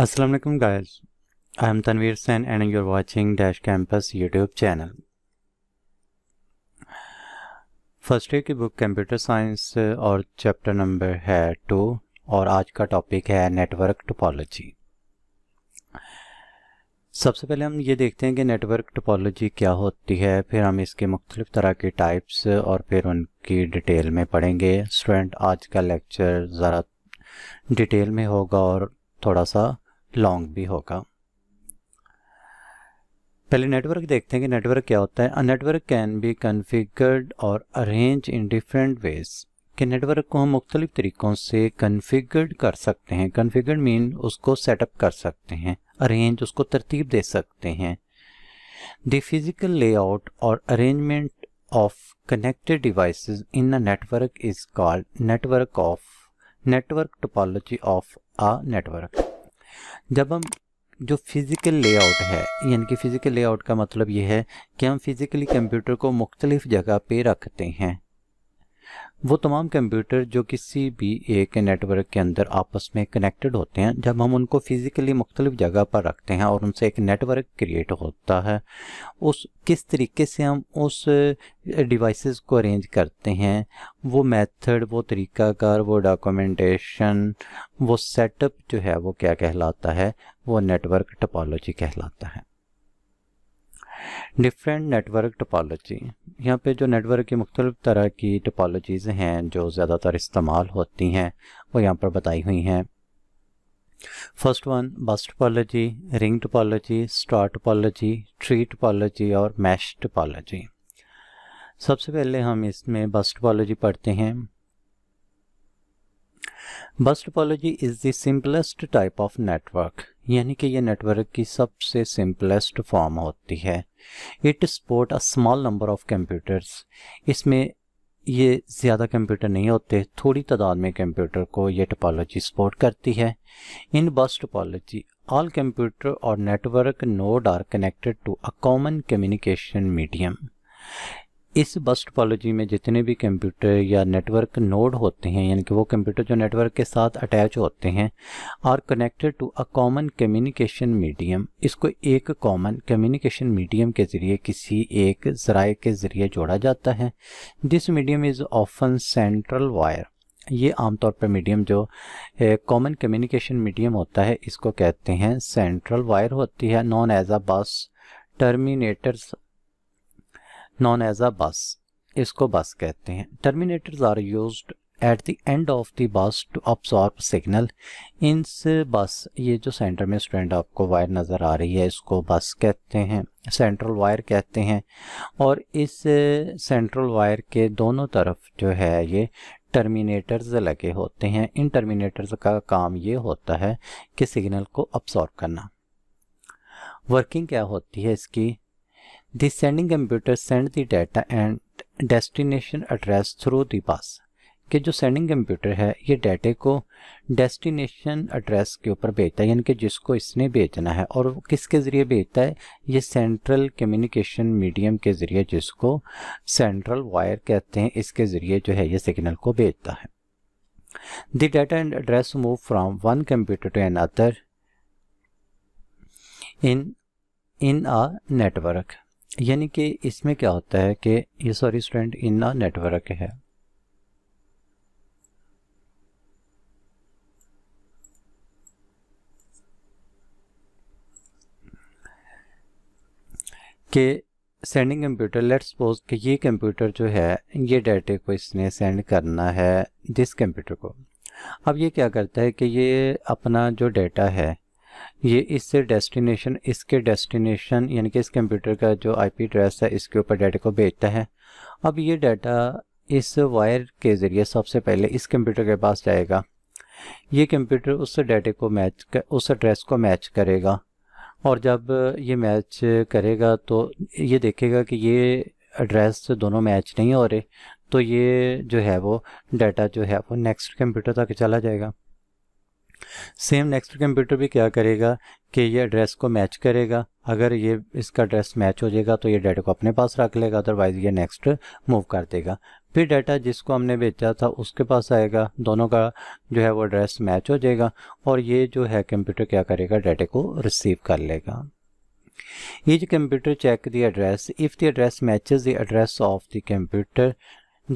Assalamu alaikum guys. I am Tanveer Sen and you're watching Dash Campus YouTube channel. First year की book computer science और chapter number है 2 और आज का topic है network topology. सबसे पहले हम ये देखते हैं कि नेटवर्क टोपोलॉजी क्या होती है, फिर हम इसके मुख्तलिफ तरह के टाइप्स और फिर उनकी डिटेल में पढ़ेंगे। स्टूडेंट, आज का लेक्चर ज़रा डिटेल में होगा और थोड़ा सा लॉन्ग भी होगा। पहले नेटवर्क देखते हैं कि नेटवर्क क्या होता है। A network can be configured और अरेंज इन डिफरेंट वेज। कि नेटवर्क को हम मुख्तलिफ तरीक़ों से कन्फिगर्ड कर सकते हैं। कन्फिगर्ड मीन उसको सेटअप कर सकते हैं, अरेंज उसको तरतीब दे सकते हैं। द फिजिकल लेआउट और arrangement of connected devices in a network is called network topology of a network. जब हम जो फिज़िकल लेआउट है, यानी कि फ़िज़िकल लेआउट का मतलब ये है कि हम फिज़िकली कंप्यूटर को मुख्तलिफ जगह पे रखते हैं। वो तमाम कंप्यूटर जो किसी भी एक नेटवर्क के अंदर आपस में कनेक्टेड होते हैं, जब हम उनको फिज़िकली मुख्तलिफ जगह पर रखते हैं और उनसे एक नेटवर्क क्रिएट होता है, उस किस तरीके से हम उस डिवाइसेस को अरेंज करते हैं, वो मेथड, वो तरीक़ाकार, वो डॉक्यूमेंटेशन, वो सेटअप जो है वो क्या कहलाता है, वो नेटवर्क टोपोलॉजी कहलाता है। डिफरेंट नेटवर्क टोपोलॉजी, यहाँ पे जो नेटवर्क की मुख्तलिफ तरह की टोपोलॉजीज़ हैं जो ज़्यादातर इस्तेमाल होती हैं वो यहाँ पर बताई हुई हैं। फर्स्ट वन बस topology, ring topology, star topology, tree topology और मैश टोपोलॉजी। सबसे पहले हम इसमें बस टोपोलॉजी पढ़ते हैं। बस topology is the simplest type of network, यानी कि ये नेटवर्क की सबसे सिंपलेस्ट फॉर्म होती है। It support a small number of computers. इसमें ये ज़्यादा कंप्यूटर नहीं होते, थोड़ी तादाद में कंप्यूटर को ये टोपोलॉजी सपोर्ट करती है। In bus topology all computer और network node are connected to a common communication medium. इस बस टोपोलॉजी में जितने भी कंप्यूटर या नेटवर्क नोड होते हैं, यानी कि वो कंप्यूटर जो नेटवर्क के साथ अटैच होते हैं, are connected to a common communication medium. इसको एक कॉमन कम्युनिकेशन मीडियम के ज़रिए, किसी एक ज़राए के ज़रिए जोड़ा जाता है। This medium is often central wire. ये आमतौर पर मीडियम जो कॉमन कम्युनिकेशन मीडियम होता है, इसको कहते हैं सेंट्रल वायर होती है। नॉन एज अ बस टर्मिनेटर्स, नॉन एज अ बस, इसको बस कहते हैं। Terminators are used at the end of the bus to absorb signal. इनस बस, ये जो सेंटर में स्टूडेंट आपको वायर नज़र आ रही है, इसको बस कहते हैं, सेंट्रल वायर कहते हैं। और इस सेंट्रल वायर के दोनों तरफ जो है ये टर्मिनेटर्स लगे होते हैं। इन टर्मिनेटर्स का काम ये होता है कि सिग्नल को अब्सॉर्ब करना। वर्किंग क्या होती है इसकी? The sending computer send the data and destination address through the bus। कि जो सेंडिंग कंप्यूटर है ये डाटे को डेस्टिनेशन एड्रेस के ऊपर भेजता है, यानी कि जिसको इसने भेजना है। और किसके ज़रिए भेजता है? ये सेंट्रल कम्युनिकेशन मीडियम के ज़रिए, जिसको सेंट्रल वायर कहते हैं, इसके ज़रिए जो है ये सिग्नल को भेजता है। The data and address move from one computer to another in a network. यानी कि इसमें क्या होता है कि ये स्टूडेंट इन अ नेटवर्क है कि सेंडिंग कंप्यूटर, लेट्स सपोज कि ये कंप्यूटर जो है ये डाटे को इसने सेंड करना है दिस कंप्यूटर को। अब ये क्या करता है कि ये अपना जो डाटा है ये इससे डेस्टिनेशन, इसके डेस्टिनेशन यानी कि इस कंप्यूटर का जो आईपी एड्रेस है इसके ऊपर डाटा को भेजता है। अब ये डाटा इस वायर के ज़रिए सबसे पहले इस कंप्यूटर के पास जाएगा। ये कंप्यूटर उस डाटे को उस एड्रेस को मैच करेगा, और जब ये मैच करेगा तो ये देखेगा कि ये एड्रेस दोनों मैच नहीं हो रहे, तो ये जो है वो डाटा जो है वो नेक्स्ट कंप्यूटर तक चला जाएगा। सेम नेक्स्ट कंप्यूटर भी क्या करेगा कि ये एड्रेस को मैच करेगा। अगर ये इसका एड्रेस मैच हो जाएगा तो ये डाटा को अपने पास रख लेगा, अदरवाइज़ ये नेक्स्ट मूव कर देगा। फिर डाटा जिसको हमने भेजा था उसके पास आएगा, दोनों का जो है वो एड्रेस मैच हो जाएगा और ये जो है कंप्यूटर क्या करेगा, डाटा को रिसीव कर लेगा। Each computer check the address. If the address matches the address of the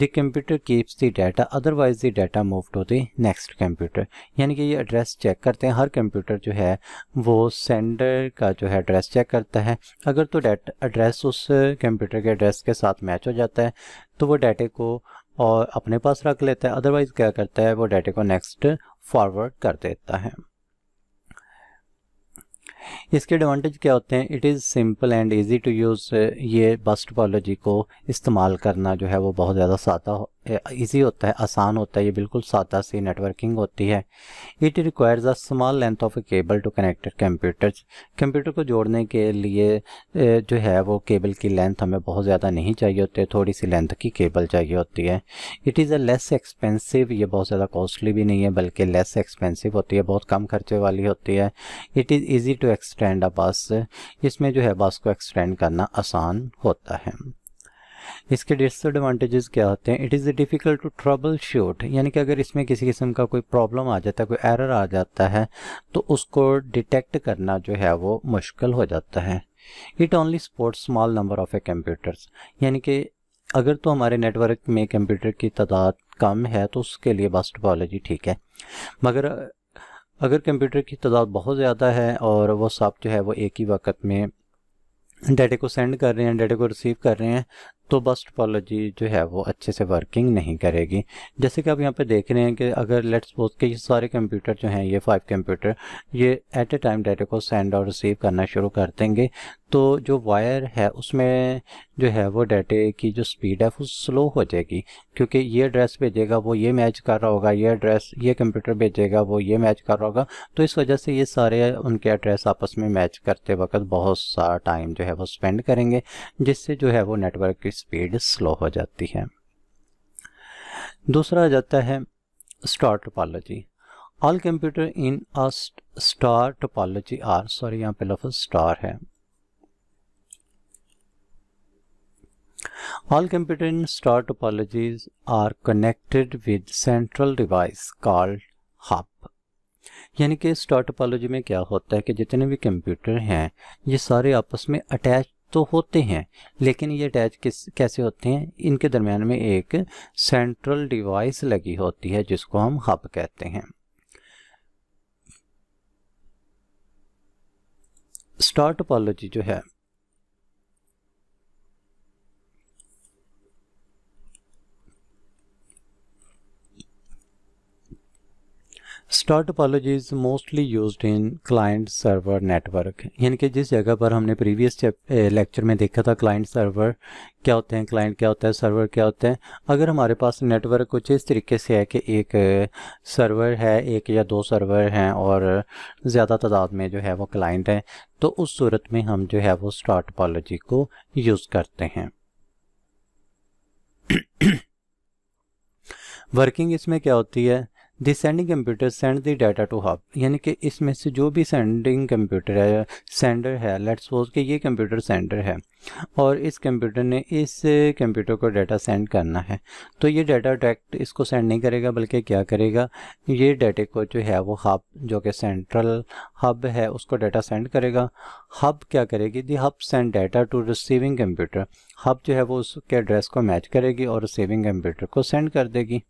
computer keeps the data, otherwise the data move to the next computer. यानी कि ये एड्रेस चेक करते हैं, हर कंप्यूटर जो है वो सेंडर का जो है एड्रेस चेक करता है। अगर तो डाटा एड्रेस उस कंप्यूटर के एड्रेस के साथ मैच हो जाता है तो वो डाटे को और अपने पास रख लेता है, अदरवाइज क्या करता है, वो डाटे को नेक्स्ट फॉरवर्ड कर देता है। इसके एडवांटेज क्या होते हैं, it is simple and easy to use. ये बस टोपोलॉजी को इस्तेमाल करना जो है वो बहुत ज़्यादा सादा इजी होता है, आसान होता है, ये बिल्कुल सादा सी नेटवर्किंग होती है। It requires a small length of a cable to connected computers. Computer को जोड़ने के लिए जो है वो केबल की लेंथ हमें बहुत ज़्यादा नहीं चाहिए होती है, थोड़ी सी लेंथ की केबल चाहिए होती है। It is a less expensive, ये बहुत ज़्यादा कॉस्टली भी नहीं है बल्कि लेस एक्सपेंसिव होती है, बहुत कम खर्चे वाली होती है। It is easy to extend a bus, इसमें जो है बस को एक्सटेंड करना आसान होता है। इसके डिसएडवांटेजेस क्या होते हैं, it is difficult to troubleshoot, यानी कि अगर इसमें किसी किस्म का कोई प्रॉब्लम आ जाता है, कोई एरर आ जाता है तो उसको डिटेक्ट करना जो है वो मुश्किल हो जाता है। It only supports small number of A computers, यानी कि अगर तो हमारे नेटवर्क में कंप्यूटर की तादाद कम है तो उसके लिए बस टोपोलॉजी ठीक है, मगर अगर कंप्यूटर की तादाद बहुत ज़्यादा है और वो सब जो है वो एक ही वक्त में डाटा को सेंड कर रहे हैं, डाटा को रिसीव कर रहे हैं, तो बस टोपोलॉजी जो है वो अच्छे से वर्किंग नहीं करेगी। जैसे कि आप यहाँ पे देख रहे हैं कि अगर लेट्स सपोज के ये सारे कंप्यूटर जो हैं, ये 5 कंप्यूटर, ये एट ए टाइम डाटा को सेंड और रिसीव करना शुरू कर देंगे तो जो वायर है उसमें जो है वो डाटे की जो स्पीड है वो स्लो हो जाएगी, क्योंकि ये एड्रेस भेजेगा वो ये मैच कर रहा होगा, ये एड्रेस ये कंप्यूटर भेजेगा वो ये मैच कर रहा होगा, तो इस वजह से ये सारे उनके एड्रेस आपस में मैच करते वक्त बहुत सारा टाइम जो है वो स्पेंड करेंगे, जिससे जो है वो नेटवर्क की स्पीड स्लो हो जाती है। दूसरा आ जाता है star topology. All computer in a star topology are, sorry यहाँ पे लफ्ज़ स्टार है। All computer in star topologies are connected with central device called hub. यानी कि स्टार टोपोलॉजी में क्या होता है कि जितने भी कंप्यूटर हैं ये सारे आपस में अटैच तो होते हैं, लेकिन ये अटैच कैसे होते हैं, इनके दरमियान में एक सेंट्रल डिवाइस लगी होती है जिसको हम हब कहते हैं। स्टार टोपोलॉजी जो है star topology is mostly used in client server network, यानी कि जिस जगह पर हमने प्रीवियस लेक्चर में देखा था क्लाइंट सर्वर क्या होते हैं, क्लाइंट क्या होता है, सर्वर क्या होता है। अगर हमारे पास नेटवर्क कुछ इस तरीके से है कि एक सर्वर है, एक या दो सर्वर हैं और ज़्यादा तादाद में जो है वो क्लाइंट हैं, तो उस सूरत में हम जो है वो स्टार टोपोलॉजी को यूज़ करते हैं। वर्किंग इसमें क्या होती है, the sending computer send the data to hub, यानी कि इसमें से जो भी सेंडिंग कंप्यूटर है, सेंडर है, लेट्स सपोज कि ये कंप्यूटर सेंडर है और इस कंप्यूटर ने इस कंप्यूटर को डाटा सेंड करना है, तो ये डाटा डायरेक्ट इसको सेंड नहीं करेगा बल्कि क्या करेगा, ये डाटे को जो है वो हब जो कि सेंट्रल हब है उसको डाटा सेंड करेगा। हब क्या करेगी, the hub send data to receiving computer, hub जो है वो उसके एड्रेस को मैच करेगी और रिसीविंग कंप्यूटर को सेंड कर देगी।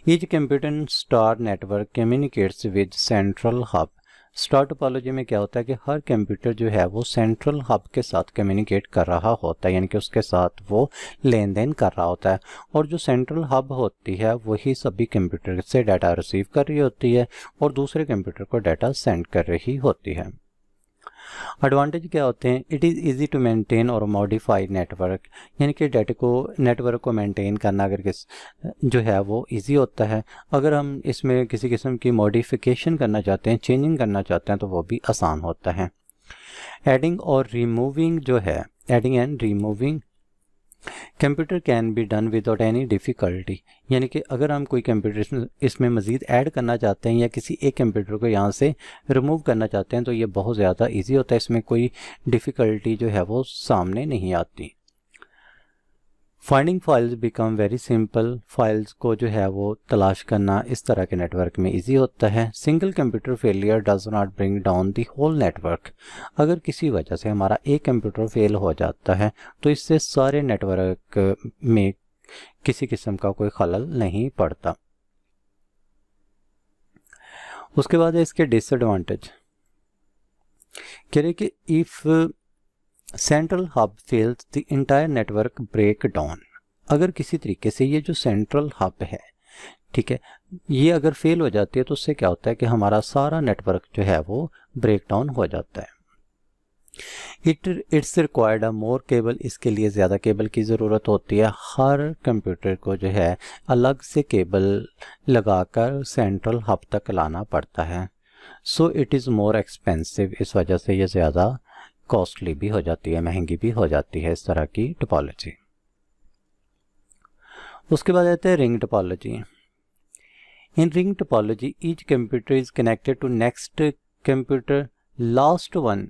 Each computer in star network communicates with central hub. Star topology में क्या होता है कि हर कंप्यूटर जो है वो सेंट्रल हब के साथ कम्युनिकेट कर रहा होता है, यानी कि उसके साथ वो लेन देन कर रहा होता है, और जो सेंट्रल हब होती है वही सभी कंप्यूटर से डाटा रिसीव कर रही होती है और दूसरे कंप्यूटर को डाटा सेंड कर रही होती है। एडवांटेज क्या होते हैं, it is easy to maintain और मॉडिफाई नेटवर्क, यानी कि डाटा को नेटवर्क को मेंटेन करना अगर जो है वो इजी होता है। अगर हम इसमें किसी किस्म की मॉडिफिकेशन करना चाहते हैं, चेंजिंग करना चाहते हैं, तो वो भी आसान होता है। एडिंग और रिमूविंग जो है, adding and removing computer can be done without any difficulty, यानी कि अगर हम कोई कंप्यूटर इसमें मज़ीद ऐड करना चाहते हैं या किसी एक कंप्यूटर को यहाँ से रिमूव करना चाहते हैं तो ये बहुत ज़्यादा इजी होता है, इसमें कोई डिफ़िकल्टी जो है वो सामने नहीं आती। Finding files become very simple. Files को जो है वो तलाश करना इस तरह के नेटवर्क में इजी होता है। Single computer failure does not bring down the whole network. अगर किसी वजह से हमारा एक कंप्यूटर फेल हो जाता है तो इससे सारे नेटवर्क में किसी किस्म का कोई खलल नहीं पड़ता। उसके बाद है इसके डिसएडवांटेज। कह रहे कि if central hub fails the entire network break down. अगर किसी तरीके से ये जो सेंट्रल हब है, ठीक है, ये अगर फेल हो जाती है तो उससे क्या होता है कि हमारा सारा नेटवर्क जो है वो ब्रेक डाउन हो जाता है। It's required a more cable. इसके लिए ज़्यादा केबल की ज़रूरत होती है। हर कंप्यूटर को जो है अलग से केबल लगाकर सेंट्रल हब तक लाना पड़ता है। So it is more expensive. इस वजह से ये ज़्यादा कॉस्टली भी हो जाती है, महंगी भी हो जाती है इस तरह की टोपोलॉजी। उसके बाद आते हैं ring topology. In ring topology each computer is connected to next computer, last one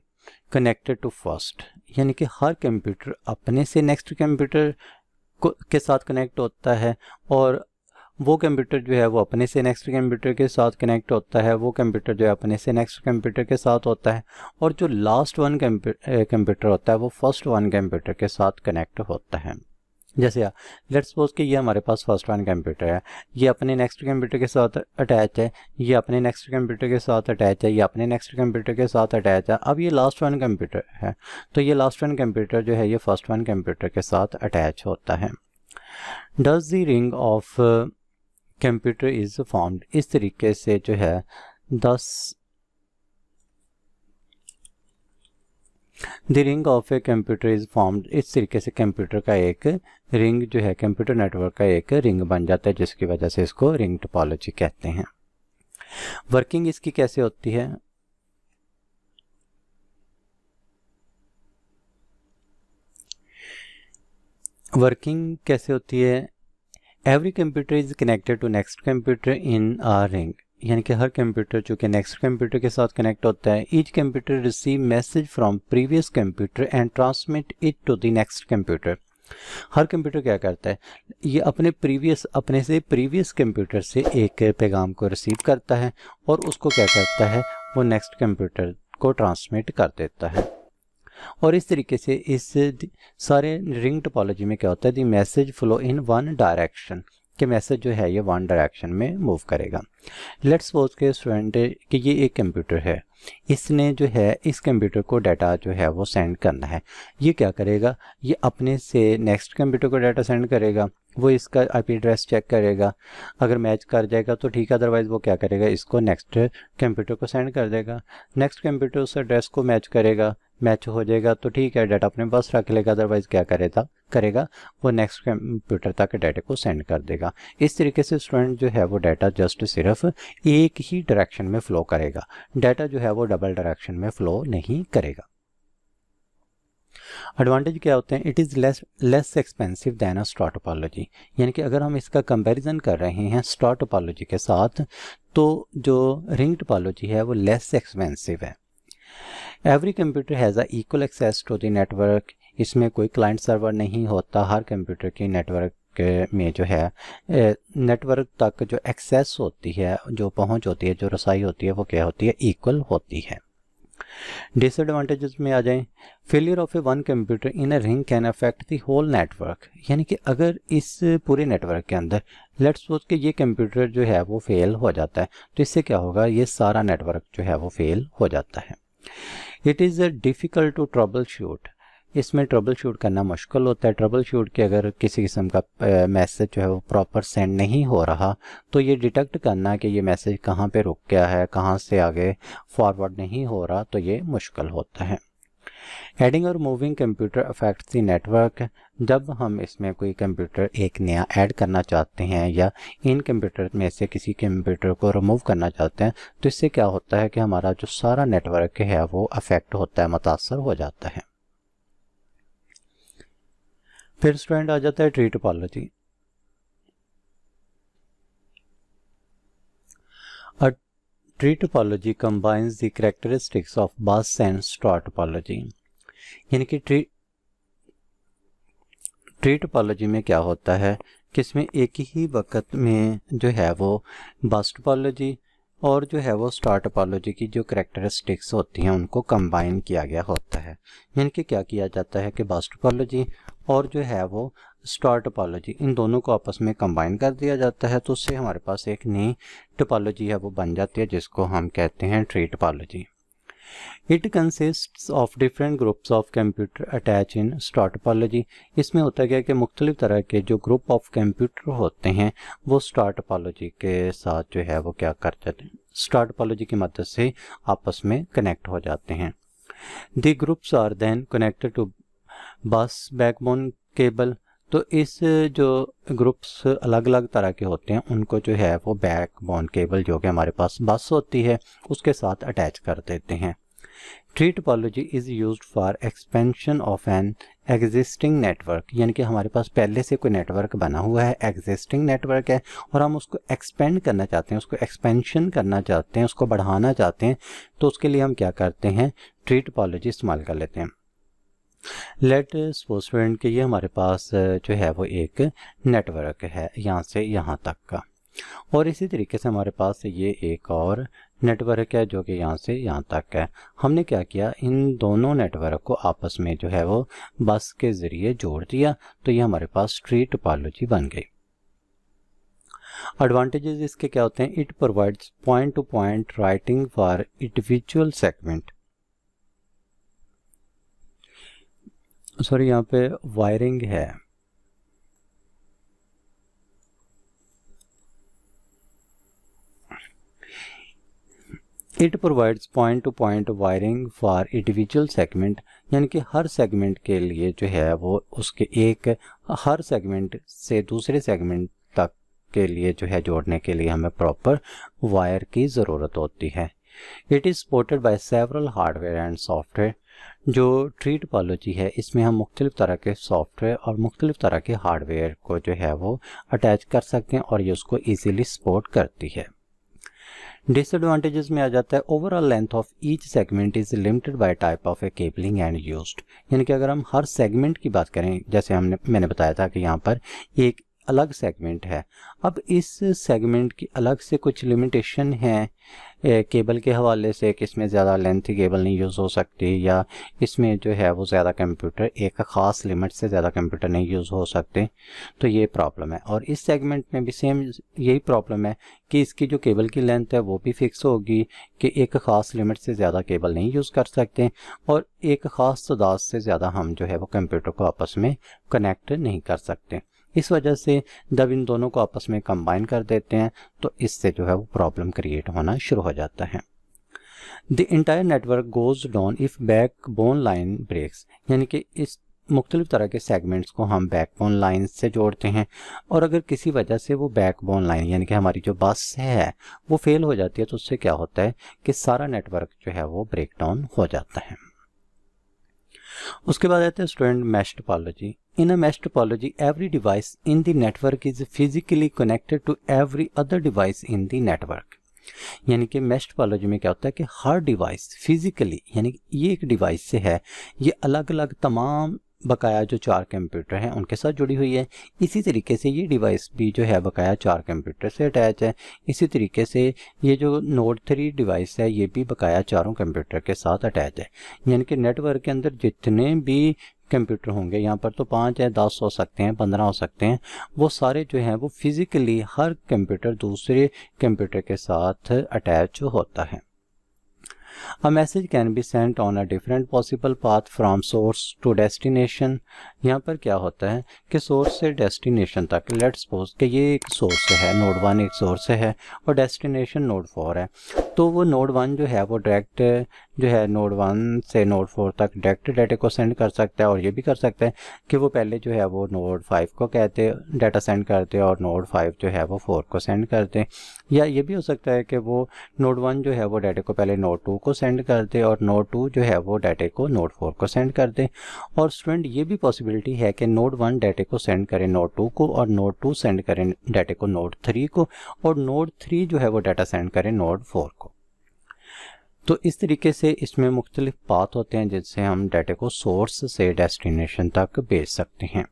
connected to first. यानी कि हर कंप्यूटर अपने से नेक्स्ट कंप्यूटर के साथ कनेक्ट होता है और वो कंप्यूटर जो है वो अपने से नेक्स्ट कंप्यूटर के साथ कनेक्ट होता है, वो कंप्यूटर जो है अपने से नेक्स्ट कंप्यूटर के साथ होता है, और जो लास्ट वन कंप्यूटर होता है वो फर्स्ट वन कंप्यूटर के साथ कनेक्ट होता है। जैसे लेट्स सपोज कि ये हमारे पास फर्स्ट वन कंप्यूटर है, ये अपने नेक्स्ट कंप्यूटर के साथ अटैच है, ये अपने नेक्स्ट कंप्यूटर के साथ अटैच है, ये अपने नेक्स्ट कंप्यूटर के साथ अटैच है। अब ये लास्ट वन कंप्यूटर है तो ये लास्ट वन कंप्यूटर जो है ये फर्स्ट वन कंप्यूटर के साथ अटैच होता है। Does the ring of computer is formed. इस तरीके से जो है the ring of a computer is formed. इस तरीके से कंप्यूटर का एक रिंग जो है, कंप्यूटर नेटवर्क का एक रिंग बन जाता है, जिसकी वजह से इसको रिंग टोपोलॉजी कहते हैं। वर्किंग इसकी कैसे होती है? वर्किंग कैसे होती है? Every computer is connected to next computer in a ring. यानी कि हर कंप्यूटर जो कि नेक्स्ट कंप्यूटर के साथ कनेक्ट होता है। Each computer receive message from previous computer and transmit it to the next computer. हर कंप्यूटर क्या करता है, ये अपने से प्रीवियस कंप्यूटर से एक पैगाम को रिसीव करता है और उसको क्या करता है, वो नेक्स्ट कंप्यूटर को ट्रांसमिट कर देता है। और इस तरीके से इस सारे रिंग टोपोलॉजी में क्या होता है, the message flow in one direction, कि मैसेज जो है ये वन डायरेक्शन में मूव करेगा। लेट्स सपोज के स्टूडेंट कि ये एक कंप्यूटर है, इसने जो है इस कंप्यूटर को डाटा जो है वो सेंड करना है। ये क्या करेगा, ये अपने से नेक्स्ट कंप्यूटर को डाटा सेंड करेगा, वो इसका आईपी एड्रेस चेक करेगा, अगर मैच कर जाएगा तो ठीक है, अदरवाइज वो क्या करेगा, इसको नेक्स्ट कंप्यूटर को सेंड कर देगा। नेक्स्ट कंप्यूटर उस एड्रेस को मैच करेगा, मैच हो जाएगा तो ठीक है, डाटा अपने पास रख लेगा, अदरवाइज क्या करेगा वो नेक्स्ट कंप्यूटर तक डाटा को सेंड कर देगा। इस तरीके से स्टूडेंट जो है वो डाटा जस्ट सिर्फ एक ही डायरेक्शन में फ्लो करेगा, डाटा जो है वो डबल डायरेक्शन में फ्लो नहीं करेगा। एडवांटेज क्या होते हैं, it is less expensive than a star topology. यानी कि अगर हम इसका कंपैरिजन कर रहे हैं स्टार टोपोलॉजी के साथ तो जो रिंग टोपोलॉजी है वो लेस एक्सपेंसिव है। Every computer has a equal access to the network. इसमें कोई क्लाइंट सर्वर नहीं होता, हर कंप्यूटर की नेटवर्क में जो है नेटवर्क तक जो एक्सेस होती है, जो पहुंच होती है, जो रसाई होती है, वो क्या होती है, इक्वल होती है। डिसएडवांटेजेस में आ जाएं, failure of a one computer in a ring can affect the whole network. यानी कि अगर इस पूरे नेटवर्क के अंदर लेट्स सपोज कि ये कंप्यूटर जो है वो फेल हो जाता है तो इससे क्या होगा, ये सारा नेटवर्क जो है वो फेल हो जाता है। It is difficult to troubleshoot. इसमें ट्रबल शूट करना मुश्किल होता है। ट्रबल शूट के अगर किसी किस्म का मैसेज जो है वो प्रॉपर सेंड नहीं हो रहा तो ये डिटेक्ट करना कि ये मैसेज कहाँ पे रुक गया है, कहाँ से आगे फॉरवर्ड नहीं हो रहा, तो ये मुश्किल होता है। एडिंग और moving computer affects the network. जब हम इसमें कोई कंप्यूटर एक नया ऐड करना चाहते हैं या इन कंप्यूटर में से किसी कंप्यूटर को रिमूव करना चाहते हैं तो इससे क्या होता है कि हमारा जो सारा नेटवर्क है वो अफेक्ट होता है, मुतासर हो जाता है। फिर स्टूडेंट आ जाता है tree topology. A tree topology combines the characteristics of bus and star topology। यानी कि ट्री टोपोलॉजी में क्या होता है कि इसमें एक ही वक्त में जो है वो बस टोपोलॉजी और जो है वो स्टार टोपोलॉजी की जो करैक्टरिस्टिक्स होती हैं उनको कंबाइन किया गया होता है। यानी कि क्या किया जाता है कि बस टोपोलॉजी और जो है वो स्टार टोपोलॉजी इन दोनों को आपस में कंबाइन कर दिया जाता है, तो उससे हमारे पास एक नई टोपोलॉजी है वो बन जाती है जिसको हम कहते हैं tree topology. It consists of different groups of computer attached in star topology। इसमें होता क्या है कि मुख्तलिफ तरह के जो ग्रुप ऑफ कंप्यूटर होते हैं वो स्टार टोपोलॉजी के साथ जो है वो क्या कर जाते हैं, स्टार टोपोलॉजी की मदद से आपस में कनेक्ट हो जाते हैं। The groups are then connected to bus backbone cable। तो इस जो ग्रुप्स अलग अलग तरह के होते हैं उनको जो है वो बैकबोन केबल जो कि हमारे पास बस होती है उसके साथ अटैच कर देते हैं। Tree topology is used for expansion of an existing network. यानी कि हमारे पास पहले से कोई नेटवर्क बना हुआ है, एग्जिस्टिंग नेटवर्क है और हम उसको एक्सपेंड करना चाहते हैं, उसको एक्सपेंशन करना चाहते हैं, उसको बढ़ाना चाहते हैं, तो उसके लिए हम क्या करते हैं, ट्री टोपोलॉजी इस्तेमाल कर लेते हैं। लेट सपोज फ्रेंड कि ये हमारे पास जो है वो एक नेटवर्क है यहाँ से यहाँ तक का, और इसी तरीके से हमारे पास ये एक और नेटवर्क है जो कि यहाँ से यहाँ तक है। हमने क्या किया, इन दोनों नेटवर्क को आपस में जो है वो बस के ज़रिए जोड़ दिया, तो ये हमारे पास ट्री टोपोलॉजी बन गई। एडवांटेजेस इसके क्या होते हैं, it provides point two point writing for individual segment. Sorry यहाँ पे वायरिंग है, it provides point two point wiring for individual segment. यानी कि हर सेगमेंट के लिए जो है वो उसके एक हर सेगमेंट से दूसरे सेगमेंट तक के लिए जो है जोड़ने के लिए हमें प्रॉपर वायर की ज़रूरत होती है। It is supported by several hardware and software. जो ट्री टोपोलॉजी है इसमें हम मुख्तलिफ तरह के सॉफ्टवेयर और मुख्तलिफ तरह के हार्डवेयर को जो है वो अटैच कर सकते हैं और ये उसको ईजीली सपोर्ट करती है। डिसएडवांटेजेस में आ जाता है, overall length of each segment is limited by type of A cabling and used. यानी कि अगर हम हर सेगमेंट की बात करें, जैसे मैंने बताया था कि यहाँ पर एक अलग सेगमेंट है, अब इस सेगमेंट की अलग से कुछ लिमिटेशन है केबल के हवाले से कि इसमें ज़्यादा लेंथी केबल नहीं यूज़ हो सकती, या इसमें जो है वो ज़्यादा कंप्यूटर एक ख़ास लिमिट से ज़्यादा कंप्यूटर नहीं यूज़ हो सकते, तो ये प्रॉब्लम है। और इस सेगमेंट में भी सेम यही प्रॉब्लम है कि इसकी जो केबल की लेंथ है वो भी फिक्स होगी कि एक ख़ास लिमिट से ज़्यादा केबल नहीं यूज़ कर सकते और एक ख़ास तादाद से ज़्यादा हम जो है वो कंप्यूटर को आपस में कनेक्ट नहीं कर सकते। इस वजह से जब इन दोनों को आपस में कंबाइन कर देते हैं तो इससे जो है वो प्रॉब्लम क्रिएट होना शुरू हो जाता है। The entire network goes down if backbone line breaks. यानी कि इस मुख्तलिफ तरह के सेगमेंट्स को हम बैकबोन लाइन से जोड़ते हैं और अगर किसी वजह से वो बैकबोन लाइन यानी कि हमारी जो बस है वो फेल हो जाती है तो उससे क्या होता है कि सारा नेटवर्क जो है वो ब्रेक डाउन हो जाता है। उसके बाद आते हैं student mesh topology. In a mesh topology, every device in the network is physically connected to every other device in the network। यानी कि mesh topology में क्या होता है कि हर डिवाइस फिजिकली, यानी कि ये एक डिवाइस से है, ये अलग अलग तमाम बकाया जो 4 कंप्यूटर हैं उनके साथ जुड़ी हुई है। इसी तरीके से ये डिवाइस भी जो है बकाया 4 कंप्यूटर से अटैच है। इसी तरीके से ये जो नोड 3 डिवाइस है ये भी बकाया 4 कंप्यूटर के साथ अटैच है। यानी कि नेटवर्क के अंदर जितने भी कंप्यूटर होंगे, यहाँ पर तो 5 है, 10 हो सकते हैं, 15 हो सकते हैं, वो सारे जो हैं वो फिज़िकली हर कंप्यूटर दूसरे कंप्यूटर के साथ अटैच होता है। A message can be sent on a different possible path from source to destination। यहाँ पर क्या होता है कि सोर्स से डेस्टिनेशन तक, लेट्स सपोज कि ये एक सोर्स है, नोड 1 एक सोर्स है और डेस्टिनेशन नोड 4 है, तो वो नोड 1 जो है वो डायरेक्ट जो है नोड 1 से नोड 4 तक डायरेक्ट डाटा को सेंड कर सकता है और ये भी कर सकता है कि वो पहले जो है वो नोड 5 को कहते डाटा सेंड करते और नोड 5 जो है वो 4 को सेंड करते, या ये भी हो सकता है कि वो नोड 1 जो है वो डाटा को पहले नोड 2 को सेंड कर दे और नोड 2 जो है वो डाटा को नोड 4 को सेंड कर दे। और स्टूडेंट ये भी पॉसिबिलिटी है कि नोड 1 डाटा को सेंड करे नोड 2 को और नोड 2 सेंड करे डाटा को नोड 3 को और नोड 3 जो है वो डाटा सेंड करे नोड 4 को। तो इस तरीके से इसमें मुख्तलिफ पाथ होते हैं जिससे हम डाटा को सोर्स से डेस्टिनेशन तक भेज सकते हैं।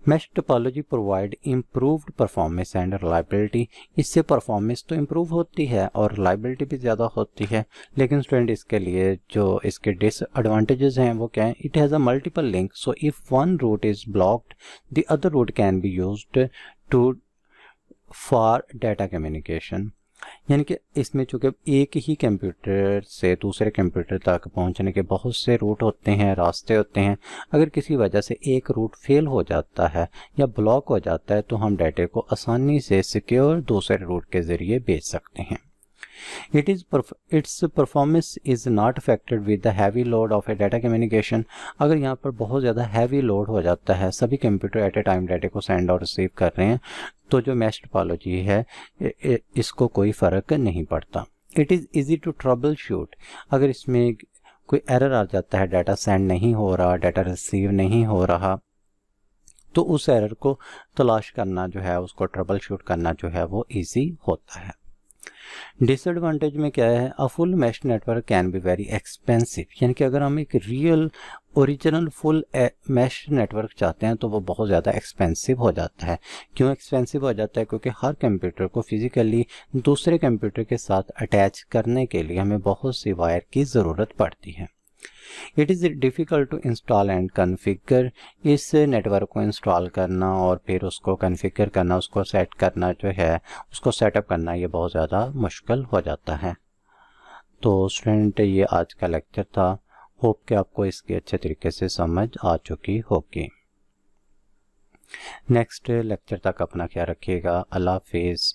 Mesh topology provide improved performance and reliability. इससे परफॉर्मेंस तो इम्प्रूव होती है और रिलायबिलिटी भी ज़्यादा होती है, लेकिन स्टूडेंट इसके लिए जो इसके डिसएडवांटेजेस हैं वो क्या है? It has a multiple link, so if one route is blocked the other route can be used to for data communication. यानी कि इसमें चूँकि एक ही कंप्यूटर से दूसरे कंप्यूटर तक पहुंचने के बहुत से रूट होते हैं, रास्ते होते हैं। अगर किसी वजह से एक रूट फेल हो जाता है या ब्लॉक हो जाता है तो हम डाटे को आसानी से सिक्योर दूसरे रूट के ज़रिए भेज सकते हैं। Its performance is not affected with the heavy load of a data communication। अगर यहाँ पर बहुत ज़्यादा हैवी लोड हो जाता है, सभी कंप्यूटर एट ए टाइम डाटा को सेंड और रिसीव कर रहे हैं, तो जो मैश टोपोलॉजी है इसको कोई फ़र्क नहीं पड़ता। It is easy to troubleshoot. अगर इसमें कोई एरर आ जाता है, डाटा सेंड नहीं हो रहा, डाटा रिसीव नहीं हो रहा, तो उस एरर को तलाश करना जो है, उसको ट्रबल शूट करना जो है वो ईजी होता है। डिसएडवांटेज में क्या है? A full mesh network can be very expensive. यानी कि अगर हम एक real original full mesh network चाहते हैं तो वो बहुत ज़्यादा एक्सपेंसिव हो जाता है। क्यों एक्सपेंसिव हो जाता है? क्योंकि हर कंप्यूटर को फिजिकली दूसरे कंप्यूटर के साथ अटैच करने के लिए हमें बहुत सी वायर की ज़रूरत पड़ती है। It is difficult to install and configure. इस नेटवर्क को इंस्टॉल करना और फिर उसको कन्फिगर करना, उसको सेट करना जो है, उसको सेटअप करना, ये बहुत ज़्यादा मुश्किल हो जाता है। तो स्टूडेंट, ये आज का लेक्चर था। होप कि आपको इसकी अच्छे तरीके से समझ आ चुकी होगी। नेक्स्ट लेक्चर तक अपना ख्याल रखिएगा। अल्लाह हाफिज़।